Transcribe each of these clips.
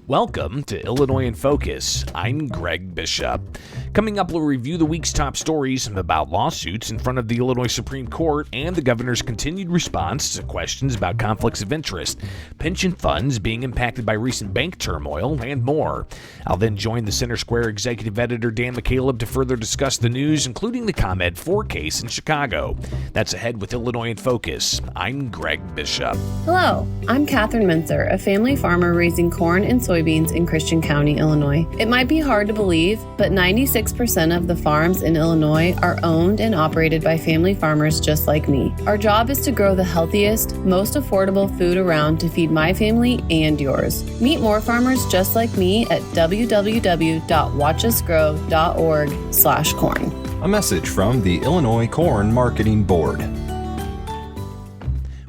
Welcome to Illinois in Focus. I'm Greg Bishop. Coming up, we'll review the week's top stories about lawsuits in front of the Illinois Supreme Court and the governor's continued response to questions about conflicts of interest, pension funds being impacted by recent bank turmoil, and more. I'll then join the Center Square executive editor Dan McCaleb to further discuss the news, including the ComEd 4 case in Chicago. That's ahead with Illinois in Focus. I'm Greg Bishop. Hello, I'm Catherine Mintzer, a family farmer raising corn and soybeans in Christian County, Illinois. It might be hard to believe, but 96% of the farms in Illinois are owned and operated by family farmers just like me. Our job is to grow the healthiest, most affordable food around to feed my family and yours. Meet more farmers just like me at www.watchusgrow.org/corn. A message from the Illinois Corn Marketing Board.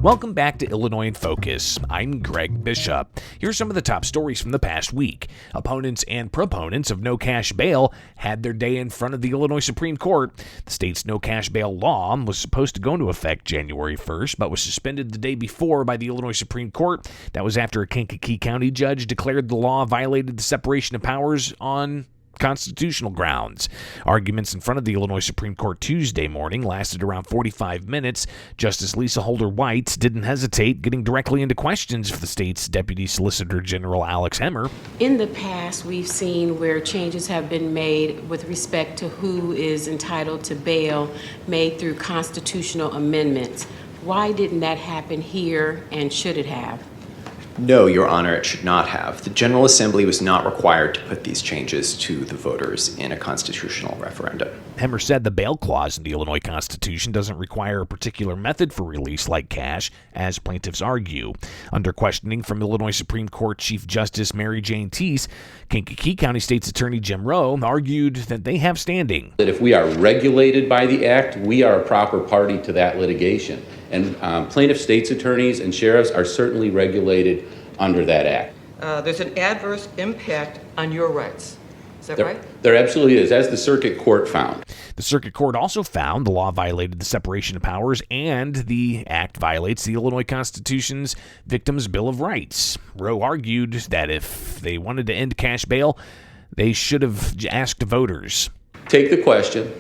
Welcome back to Illinois in Focus. I'm Greg Bishop. Here's some of the top stories from the past week. Opponents and proponents of no cash bail had their day in front of the Illinois Supreme Court. The state's no cash bail law was supposed to go into effect January 1st, but was suspended the day before by the Illinois Supreme Court. That was after a Kankakee County judge declared the law violated the separation of powers on constitutional grounds. Arguments in front of the Illinois Supreme Court Tuesday morning lasted around 45 minutes. Justice Lisa Holder White didn't hesitate, getting directly into questions for the state's Deputy Solicitor General Alex Hemmer. In the past, we've seen where changes have been made with respect to who is entitled to bail made through constitutional amendments. Why didn't that happen here, and should it have? No, Your Honor, it should not have. The General Assembly was not required to put these changes to the voters in a constitutional referendum. Hemmer said the bail clause in the Illinois Constitution doesn't require a particular method for release like cash, as plaintiffs argue. Under questioning from Illinois Supreme Court Chief Justice Mary Jane Teese, Kankakee County State's Attorney Jim Rowe argued that they have standing. That if we are regulated by the Act, we are a proper party to that litigation. And plaintiff state's attorneys and sheriffs are certainly regulated under that Act. There's an adverse impact on your rights. Is that right? There absolutely is, as the circuit court found. The circuit court also found the law violated the separation of powers and the act violates the Illinois Constitution's Victims' Bill of Rights. Rowe argued that if they wanted to end cash bail, they should have asked voters. Take the question,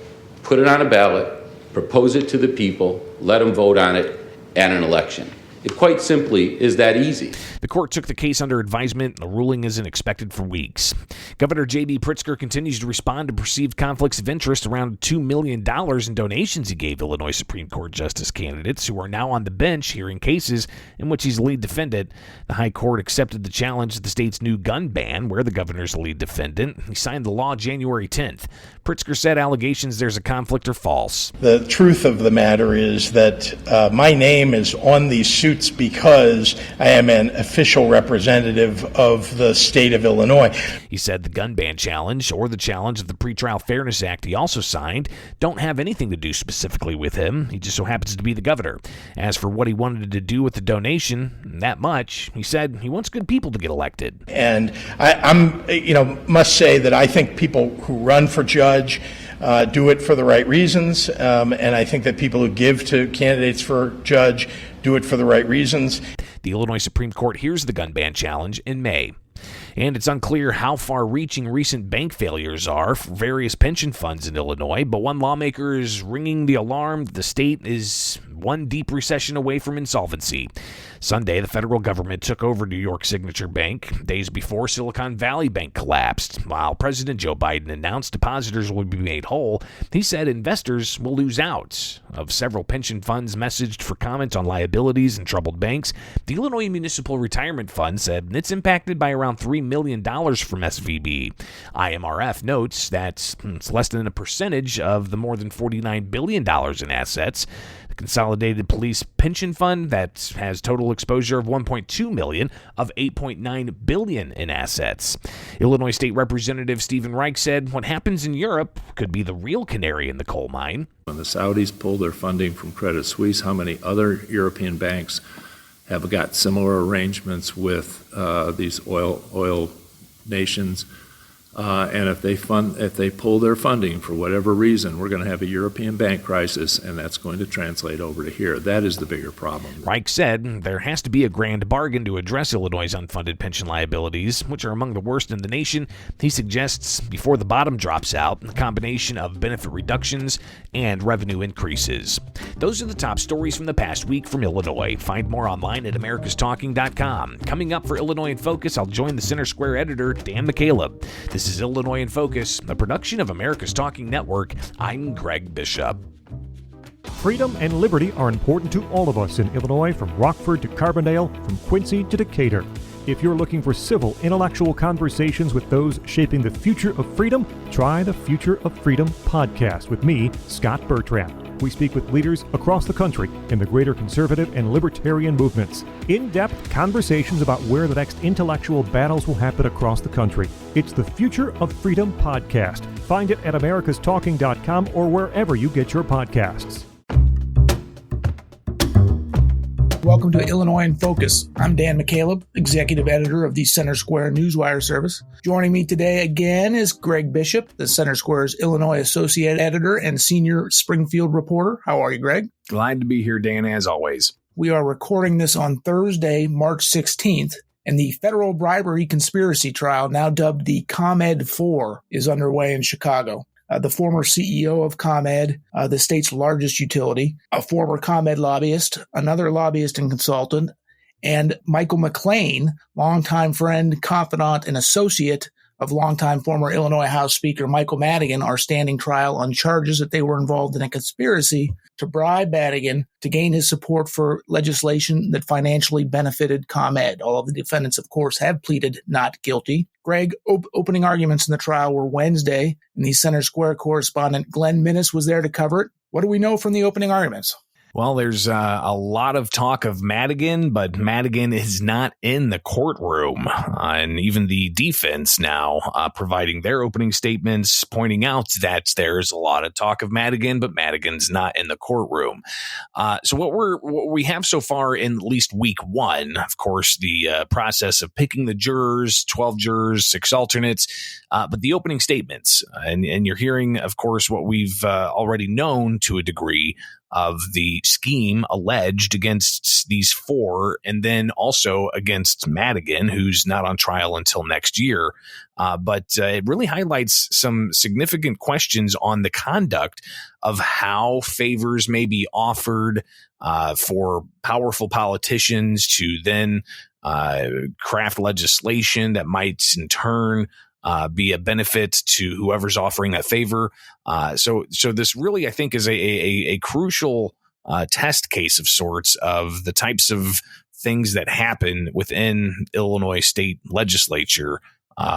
put it on a ballot, propose it to the people, let them vote on it at an election. It quite simply is that easy. The court took the case under advisement, and the ruling isn't expected for weeks. Governor J.B. Pritzker continues to respond to perceived conflicts of interest around $2 million in donations he gave Illinois Supreme Court justice candidates who are now on the bench hearing cases in which he's the lead defendant. The High Court accepted the challenge to the state's new gun ban, where the governor's the lead defendant. He signed the law January 10th. Pritzker said allegations there's a conflict are false. The truth of the matter is that my name is on these suits because I am an official representative of the state of Illinois. He said the gun ban challenge or the challenge of the Pretrial Fairness Act he also signed don't have anything to do specifically with him. He just so happens to be the governor. As for what he wanted to do with the donation, that much, he said he wants good people to get elected. And I'm must say that I think people who run for judge do it for the right reasons, and I think that people who give to candidates for judge do it for the right reasons. The Illinois Supreme Court hears the gun ban challenge in May. And it's unclear how far-reaching recent bank failures are for various pension funds in Illinois, but one lawmaker is ringing the alarm that the state is one deep recession away from insolvency. Sunday, the federal government took over New York Signature Bank days before Silicon Valley Bank collapsed. While President Joe Biden announced depositors will be made whole, he said investors will lose out. Of several pension funds messaged for comment on liabilities and troubled banks, the Illinois Municipal Retirement Fund said it's impacted by around $3 million from SVB. IMRF notes that it's less than a percentage of the more than $49 billion in assets. The Consolidated Police Pension Fund that has total exposure of $1.2 million of $8.9 billion in assets. Illinois State Representative Stephen Reich said what happens in Europe could be the real canary in the coal mine. When the Saudis pulled their funding from Credit Suisse, how many other European banks have got similar arrangements with these oil nations? And if they pull their funding for whatever reason, we're going to have a European bank crisis, and that's going to translate over to here. That is the bigger problem. Reich said there has to be a grand bargain to address Illinois' unfunded pension liabilities, which are among the worst in the nation. He suggests before the bottom drops out, a combination of benefit reductions and revenue increases. Those are the top stories from the past week from Illinois. Find more online at americastalking.com. Coming up for Illinois in Focus, I'll join the Center Square editor, Dan McCaleb. This is Illinois in Focus, a production of America's Talking Network. I'm Greg Bishop. Freedom and liberty are important to all of us in Illinois, from Rockford to Carbondale, from Quincy to Decatur. If you're looking for civil, intellectual conversations with those shaping the future of freedom, try the Future of Freedom podcast with me, Scott Bertrand. We speak with leaders across the country in the greater conservative and libertarian movements. In-depth conversations about where the next intellectual battles will happen across the country. It's the Future of Freedom podcast. Find it at americastalking.com or wherever you get your podcasts. Welcome to Illinois in Focus. I'm Dan McCaleb, executive editor of the Center Square Newswire service. Joining me today again is Greg Bishop, the Center Square's Illinois associate editor and senior Springfield reporter. How are you, Greg? Glad to be here, Dan, as always. We are recording this on Thursday, March 16th, and the federal bribery conspiracy trial, now dubbed the ComEd 4, is underway in Chicago. The former CEO of ComEd, the state's largest utility, a former ComEd lobbyist, another lobbyist and consultant, and Michael McLean, longtime friend, confidant, and associate of longtime former Illinois House Speaker Michael Madigan, are standing trial on charges that they were involved in a conspiracy to bribe Madigan to gain his support for legislation that financially benefited ComEd. All of the defendants, of course, have pleaded not guilty. Greg, opening arguments in the trial were Wednesday, and the Center Square correspondent Glenn Minnis was there to cover it. What do we know from the opening arguments? Well, there's a lot of talk of Madigan, but Madigan is not in the courtroom. And even the defense now providing their opening statements, pointing out that there's a lot of talk of Madigan, but Madigan's not in the courtroom. So what we have so far in at least week one, of course, the process of picking the jurors, 12 jurors, 6 alternates, but the opening statements. And you're hearing, of course, what we've already known to a degree of the scheme alleged against these 4, and then also against Madigan, who's not on trial until next year. But it really highlights some significant questions on the conduct of how favors may be offered for powerful politicians to then craft legislation that might in turn be a benefit to whoever's offering that favor. So this really, I think, is a crucial test case of sorts of the types of things that happen within Illinois state legislature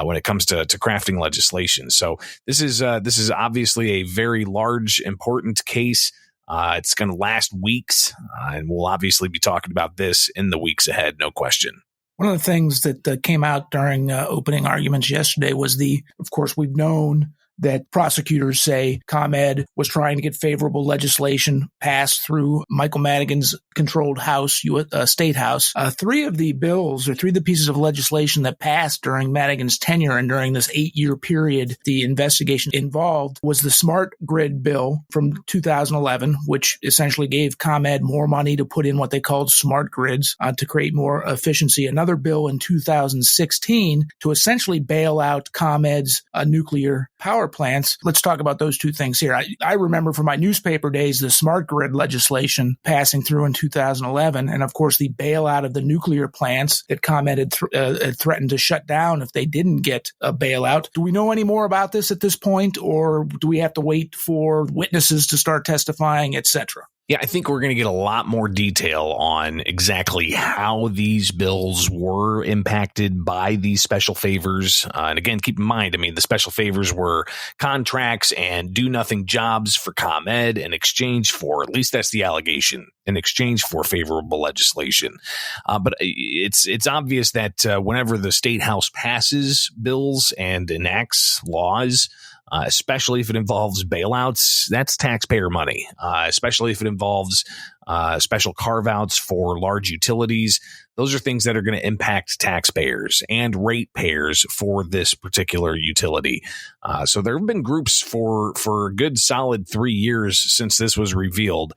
when it comes to crafting legislation. So this is obviously a very large, important case. It's going to last weeks, and we'll obviously be talking about this in the weeks ahead, no question. One of the things that came out during opening arguments yesterday was of course, we've known that prosecutors say ComEd was trying to get favorable legislation passed through Michael Madigan's controlled House, State House. 3 of the bills, or 3 of the pieces of legislation that passed during Madigan's tenure and during this 8-year period the investigation involved was the Smart Grid bill from 2011, which essentially gave ComEd more money to put in what they called smart grids to create more efficiency. Another bill in 2016 to essentially bail out ComEd's nuclear power plants. Let's talk about those 2 things here. I remember from my newspaper days the smart grid legislation passing through in 2011, and of course the bailout of the nuclear plants that ComEd had threatened to shut down if they didn't get a bailout. Do we know any more about this at this point, or do we have to wait for witnesses to start testifying, etc.? Yeah, I think we're going to get a lot more detail on exactly how these bills were impacted by these special favors. And again, keep in mind, the special favors were contracts and do-nothing jobs for ComEd in exchange for, at least that's the allegation, in exchange for favorable legislation. But it's obvious that whenever the State House passes bills and enacts laws, especially if it involves bailouts. That's taxpayer money, especially if it involves special carve-outs for large utilities. Those are things that are going to impact taxpayers and ratepayers for this particular utility. So there have been groups for a good solid 3 years since this was revealed,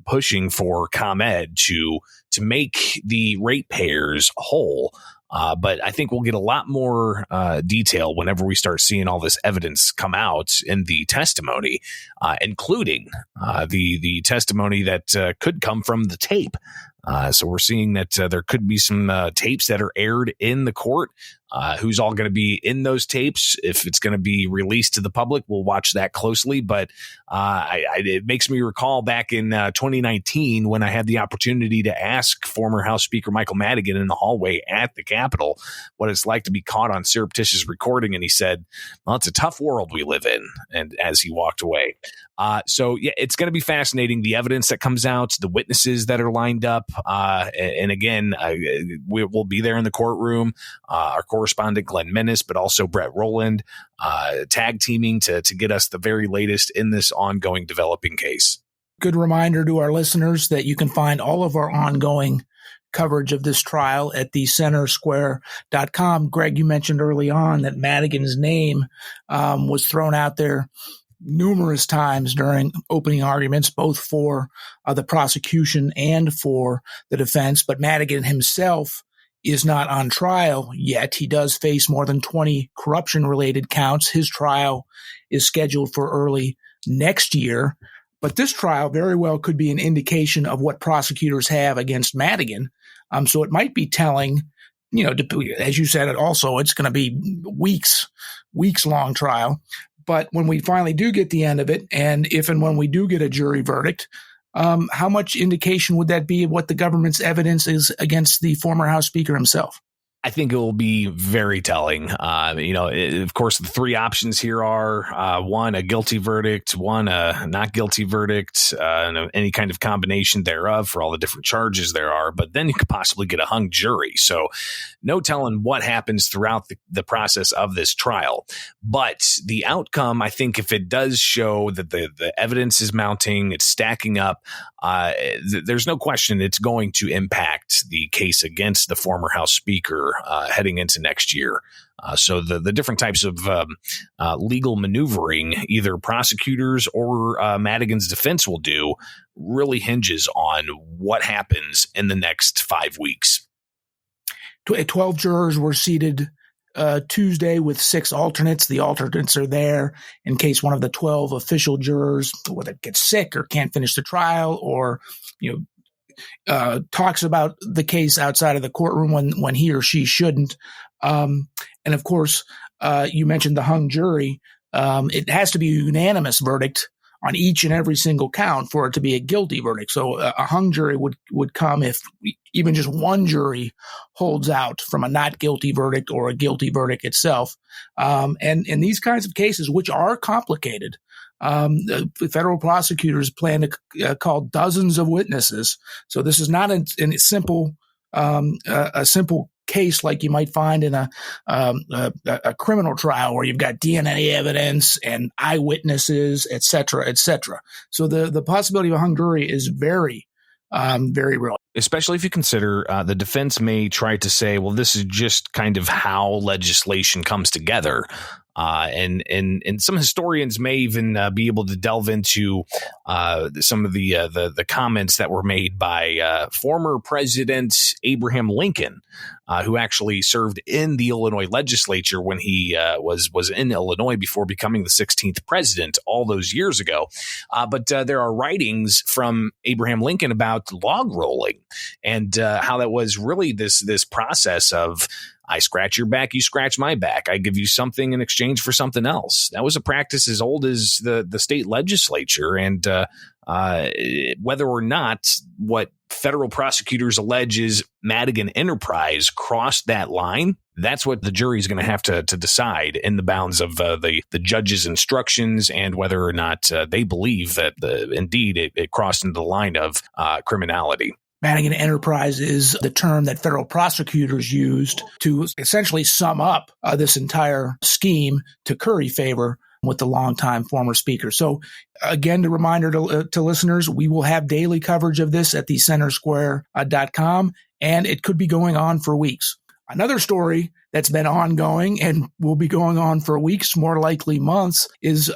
pushing for ComEd to make the ratepayers whole. But I think we'll get a lot more detail whenever we start seeing all this evidence come out in the testimony, including the testimony that could come from the tape. So we're seeing that there could be some tapes that are aired in the court. Who's all going to be in those tapes? If it's going to be released to the public, we'll watch that closely. But it makes me recall back in 2019 when I had the opportunity to ask former House Speaker Michael Madigan in the hallway at the Capitol what it's like to be caught on surreptitious recording. And he said, well, it's a tough world we live in. And as he walked away. So, yeah, it's going to be fascinating. The evidence that comes out, the witnesses that are lined up. And again, we'll be there in the courtroom. Our correspondent Glenn Menace, but also Brett Rowland, tag teaming to get us the very latest in this ongoing developing case. Good reminder to our listeners that you can find all of our ongoing coverage of this trial at thecentersquare.com. Greg, you mentioned early on that Madigan's name was thrown out there numerous times during opening arguments, both for the prosecution and for the defense. But Madigan himself is not on trial yet. He does face more than 20 corruption-related counts. His trial is scheduled for early next year. But this trial very well could be an indication of what prosecutors have against Madigan. So it might be telling, as you said, also it's going to be weeks-long trial. But when we finally do get the end of it, and if and when we do get a jury verdict, how much indication would that be of what the government's evidence is against the former House Speaker himself? I think it will be very telling. Of course, the three options here are one, a guilty verdict, one, a not guilty verdict, and any kind of combination thereof for all the different charges there are. But then you could possibly get a hung jury. So no telling what happens throughout the process of this trial. But the outcome, I think, if it does show that the evidence is mounting, it's stacking up, there's no question it's going to impact the case against the former House Speaker heading into next year. So the different types of legal maneuvering either prosecutors or Madigan's defense will do really hinges on what happens in the next 5 weeks. 12 jurors were seated Tuesday with 6 alternates. The alternates are there in case one of the 12 official jurors, whether it gets sick or can't finish the trial or, talks about the case outside of the courtroom when he or she shouldn't. And of course, you mentioned the hung jury. It has to be a unanimous verdict on each and every single count for it to be a guilty verdict. So a hung jury would come if even just one jury holds out from a not guilty verdict or a guilty verdict itself. And in these kinds of cases, which are complicated, the federal prosecutors plan to call dozens of witnesses. So this is not a simple case like you might find in a criminal trial where you've got DNA evidence and eyewitnesses, et cetera, et cetera. So the possibility of a hung jury is very, very real. Especially if you consider the defense may try to say, well, this is just kind of how legislation comes together. And some historians may even be able to delve into some of the comments that were made by former President Abraham Lincoln, who actually served in the Illinois legislature when he was in Illinois before becoming the 16th president all those years ago. But there are writings from Abraham Lincoln about log rolling and how that was really this process of I scratch your back, you scratch my back. I give you something in exchange for something else. That was a practice as old as the state legislature. And whether or not what federal prosecutors allege is Madigan Enterprise crossed that line, that's what the jury is going to have to decide in the bounds of the judge's instructions and whether or not they believe that indeed it crossed into the line of criminality. Madigan Enterprise is the term that federal prosecutors used to essentially sum up this entire scheme to curry favor with the longtime former speaker. So again, the reminder to listeners, we will have daily coverage of this at thecentersquare.com, and it could be going on for weeks. Another story that's been ongoing and will be going on for weeks, more likely months, is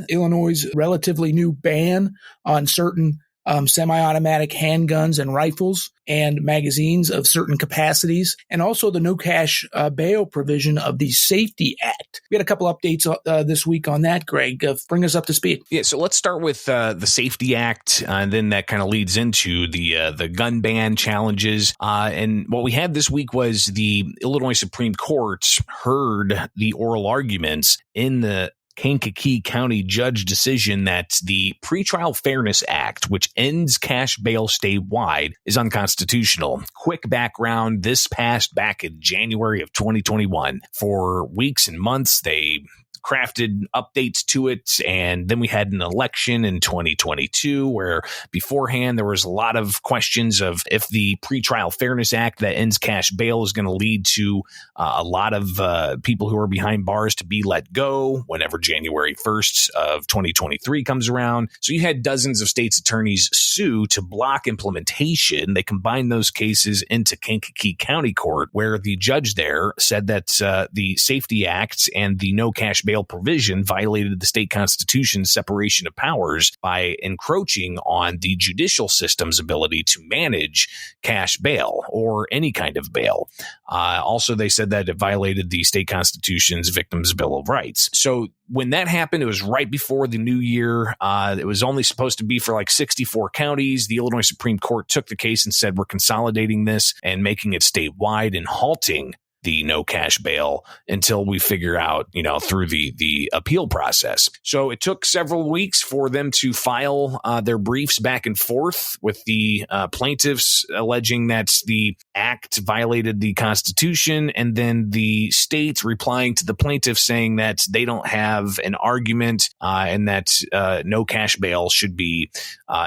Illinois' relatively new ban on certain semi-automatic handguns and rifles and magazines of certain capacities, and also the no cash bail provision of the Safety Act. We had a couple updates this week on that, Greg. Bring us up to speed. Yeah, so let's start with the Safety Act, and then that kind of leads into the gun ban challenges. And what we had this week was the Illinois Supreme Court heard the oral arguments in the Kankakee County judge decision that the Pretrial Fairness Act, which ends cash bail statewide, is unconstitutional. Quick background, this passed back in January of 2021. For weeks and months, they crafted updates to it, and then we had an election in 2022 where beforehand there was a lot of questions of if the Pretrial Fairness Act that ends cash bail is going to lead to a lot of people who are behind bars to be let go whenever January 1st of 2023 comes around. So you had dozens of states' attorneys sue to block implementation. They combined those cases into Kankakee County Court, where the judge there said that the Safety Act and the no cash bail provision violated the state constitution's separation of powers by encroaching on the judicial system's ability to manage cash bail or any kind of bail. Also, they said that it violated the state constitution's Victims' Bill of Rights. So when that happened, it was right before the new year. It was only supposed to be for like 64 counties. The Illinois Supreme Court took the case and said, we're consolidating this and making it statewide and halting the no cash bail until we figure out, through the appeal process. So it took several weeks for them to file their briefs back and forth with the plaintiffs alleging that the act violated the Constitution, and then the states replying to the plaintiffs saying that they don't have an argument and that no cash bail should be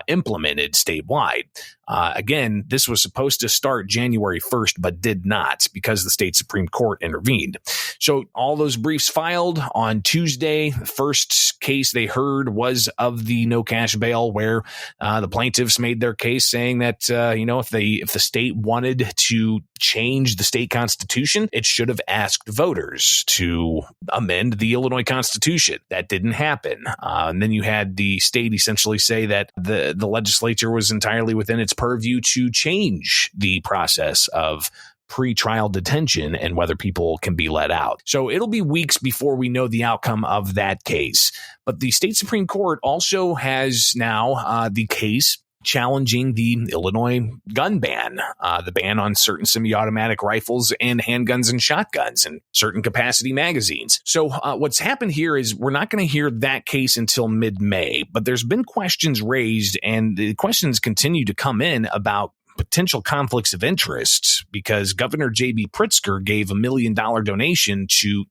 implemented statewide. Again, this was supposed to start January 1st, but did not because the state Supreme Court intervened. So all those briefs filed on Tuesday. The first case they heard was of the no cash bail, where the plaintiffs made their case saying that, if the state wanted to change the state constitution, it should have asked voters to amend the Illinois Constitution. That didn't happen. And then you had the state essentially say that the legislature was entirely within its purview to change the process of pre-trial detention and whether people can be let out. So it'll be weeks before we know the outcome of that case. But the state Supreme Court also has now the case challenging the Illinois gun ban, the ban on certain semi-automatic rifles and handguns and shotguns and certain capacity magazines. So what's happened here is we're not going to hear that case until mid-May, but there's been questions raised, and the questions continue to come in about potential conflicts of interest because Governor J.B. Pritzker gave $1 million donation to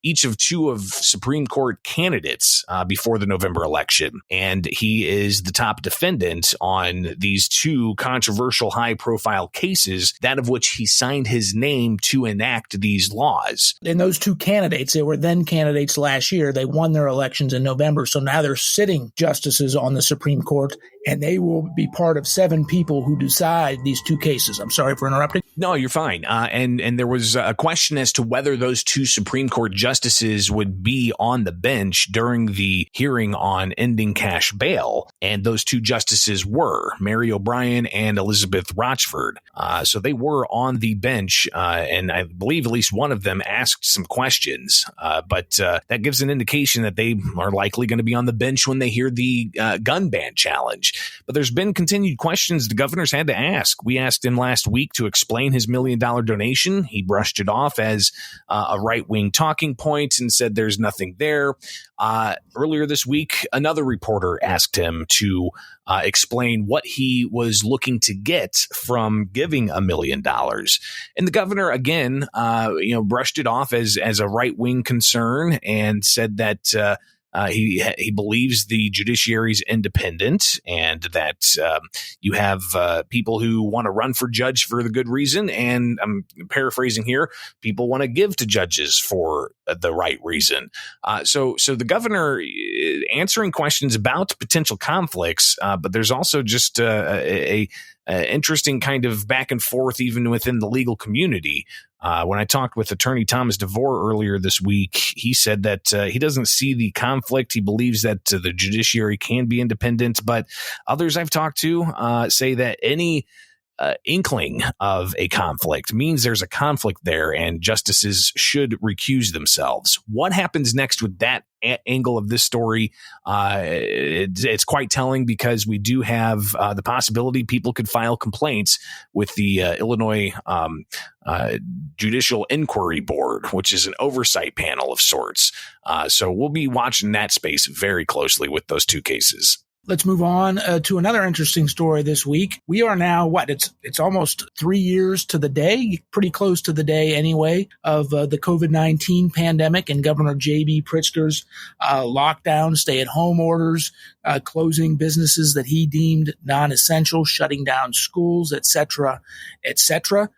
each of two of Supreme Court candidates before the November election. And he is the top defendant on these two controversial high-profile cases, that of which he signed his name to enact these laws. And those two candidates, they were then candidates last year. They won their elections in November. So now they're sitting justices on the Supreme Court, and they will be part of 7 people who decide these two cases. I'm sorry for interrupting. No, you're fine. And there was a question as to whether those two Supreme Court justices would be on the bench during the hearing on ending cash bail. And those two justices were Mary O'Brien and Elizabeth Rochford. So they were on the bench. And I believe at least one of them asked some questions. But that gives an indication that they are likely going to be on the bench when they hear the gun ban challenge. But there's been continued questions the governor's had to ask. We asked him last week to explain his $1 million donation. He brushed it off as a right-wing talking point and said there's nothing there. Earlier this week, another reporter asked him to explain what he was looking to get from giving $1 million. And the governor, again, brushed it off as a right-wing concern and said that He believes the judiciary is independent and that you have people who want to run for judge for the good reason. And I'm paraphrasing here, people want to give to judges for the right reason. So the governor answering questions about potential conflicts, but there's also just a interesting kind of back and forth even within the legal community. When I talked with attorney Thomas DeVore earlier this week, he said that he doesn't see the conflict. He believes that the judiciary can be independent, but others I've talked to say that any inkling of a conflict means there's a conflict there and justices should recuse themselves. What happens next with that angle of this story? It's quite telling because we do have the possibility people could file complaints with the Illinois Judicial Inquiry Board, which is an oversight panel of sorts. So we'll be watching that space very closely with those two cases. Let's move on to another interesting story this week. We are now, it's almost 3 years to the day, pretty close to the day anyway, of the COVID-19 pandemic and Governor J.B. Pritzker's lockdown, stay-at-home orders, closing businesses that he deemed non-essential, shutting down schools, et cetera, et cetera.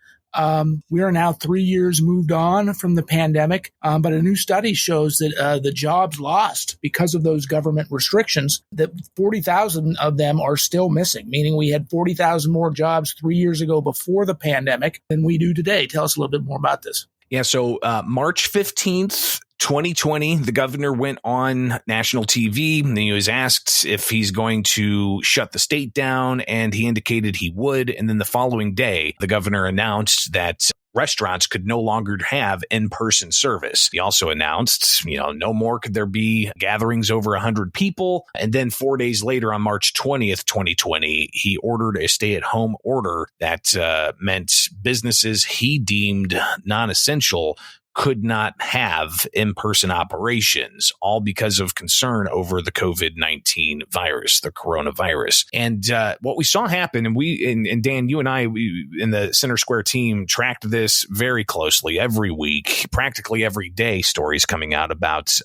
We are now 3 years moved on from the pandemic, but a new study shows that the jobs lost because of those government restrictions, that 40,000 of them are still missing, meaning we had 40,000 more jobs 3 years ago before the pandemic than we do today. Tell us a little bit more about this. Yeah, so March 15th, 2020, the governor went on national TV and he was asked if he's going to shut the state down, and he indicated he would. And then the following day, the governor announced that restaurants could no longer have in-person service. He also announced, no more could there be gatherings over 100 people. And then 4 days later, on March 20th, 2020, he ordered a stay-at-home order that meant businesses he deemed non-essential could not have in-person operations, all because of concern over the COVID-19 virus, the coronavirus. And what we saw happen, and Dan, you and I, in the Center Square team tracked this very closely every week, practically every day, stories coming out about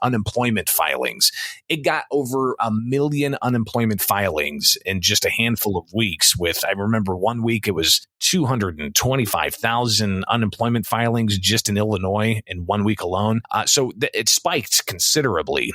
unemployment filings. It got over 1 million unemployment filings in just a handful of weeks. I remember 1 week it was 225,000 unemployment filings just in Illinois in 1 week alone. So it spiked considerably.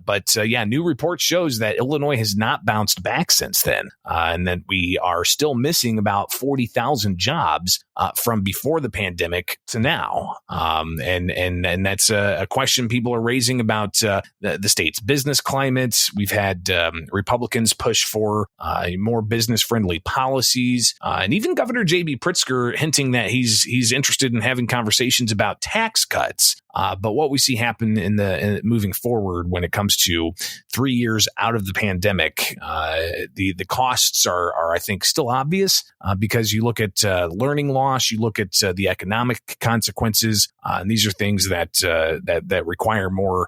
But new report shows that Illinois has not bounced back since then, and that we are still missing about 40,000 jobs from before the pandemic to now. And that's a question people are raising about the state's business climate. We've had Republicans push for more business-friendly policies, and even Governor J.B. Pritzker hinting that he's interested in having conversations about tax cuts. But what we see happen in moving forward when it comes to 3 years out of the pandemic, the costs are I think still obvious because you look at learning loss, you look at the economic consequences, and these are things that require more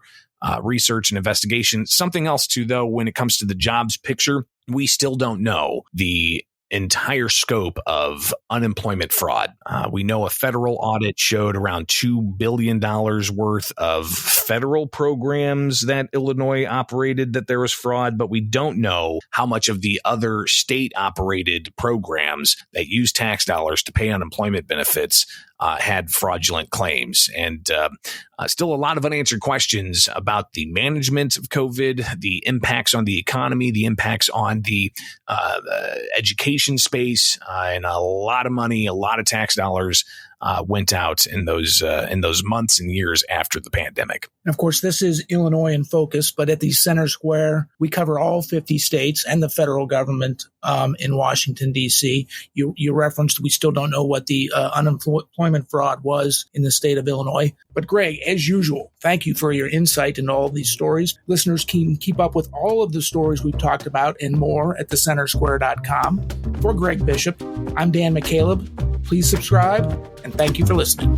research and investigation. Something else too, though, when it comes to the jobs picture, we still don't know the entire scope of unemployment fraud. We know a federal audit showed around $2 billion worth of federal programs that Illinois operated that there was fraud, but we don't know how much of the other state operated programs that use tax dollars to pay unemployment benefits had fraudulent claims. And still a lot of unanswered questions about the management of COVID, the impacts on the economy, the impacts on the education space, and a lot of money, a lot of tax dollars went out in those months and years after the pandemic. And of course, this is Illinois in focus, but at the Center Square, we cover all 50 states and the federal government in Washington, D.C. You referenced we still don't know what the unemployment fraud was in the state of Illinois. But Greg, as usual, thank you for your insight into all of these stories. Listeners can keep up with all of the stories we've talked about and more at thecentersquare.com. For Greg Bishop, I'm Dan McCaleb. Please subscribe, and thank you for listening.